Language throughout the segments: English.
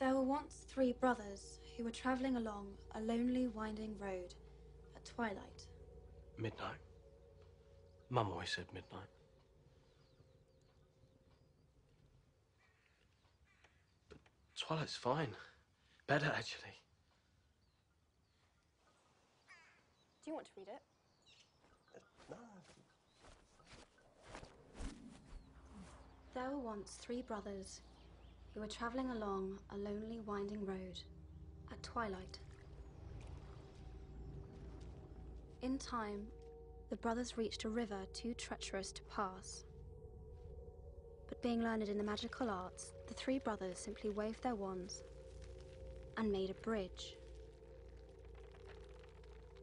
There were once three brothers who were traveling along a lonely, winding road at twilight. Midnight. Mum always said midnight. But twilight's fine. Better, actually. Do you want to read it? No. There were once three brothers who were traveling along a lonely, winding road at twilight. In time, the brothers reached a river too treacherous to pass. But being learned in the magical arts, the three brothers simply waved their wands and made a bridge.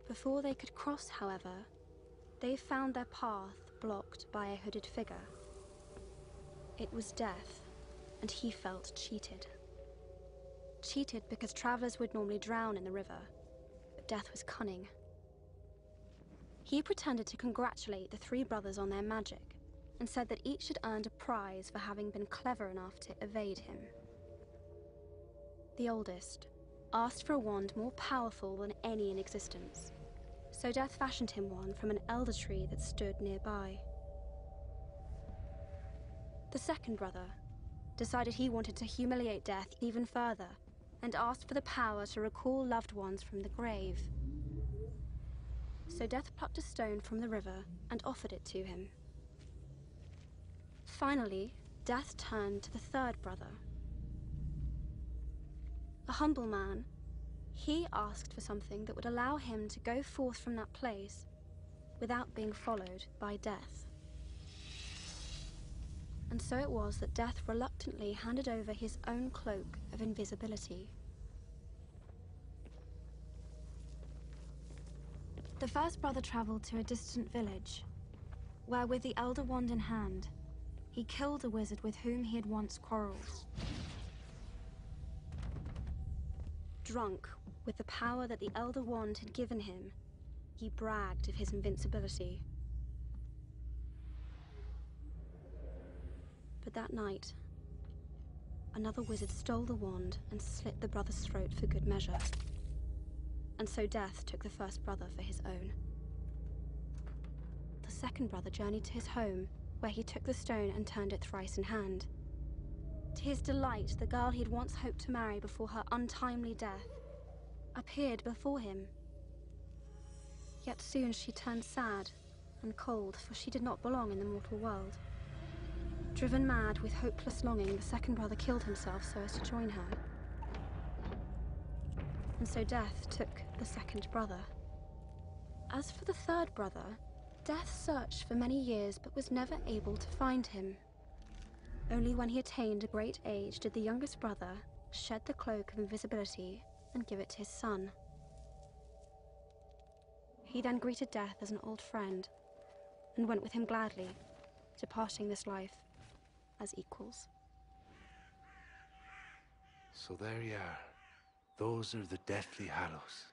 Before they could cross, however, they found their path blocked by a hooded figure. It was Death, and he felt cheated. Cheated because travelers would normally drown in the river, but Death was cunning. He pretended to congratulate the three brothers on their magic and said that each had earned a prize for having been clever enough to evade him. The oldest asked for a wand more powerful than any in existence, so Death fashioned him one from an elder tree that stood nearby. The second brother decided he wanted to humiliate Death even further and asked for the power to recall loved ones from the grave. So Death plucked a stone from the river and offered it to him. Finally, Death turned to the third brother. A humble man, he asked for something that would allow him to go forth from that place without being followed by Death. And so it was that Death reluctantly handed over his own cloak of invisibility. The first brother traveled to a distant village, where with the Elder Wand in hand, he killed a wizard with whom he had once quarreled. Drunk with the power that the Elder Wand had given him, he bragged of his invincibility. But that night, another wizard stole the wand and slit the brother's throat for good measure. And so Death took the first brother for his own. The second brother journeyed to his home, where he took the stone and turned it thrice in hand. To his delight, the girl he had once hoped to marry before her untimely death appeared before him. Yet soon she turned sad and cold, for she did not belong in the mortal world. Driven mad with hopeless longing, the second brother killed himself so as to join her. And so Death took the second brother. As for the third brother, Death searched for many years but was never able to find him. Only when he attained a great age did the youngest brother shed the cloak of invisibility and give it to his son. He then greeted Death as an old friend and went with him gladly, departing this life as equals. So there you are. Those are the Deathly Hallows.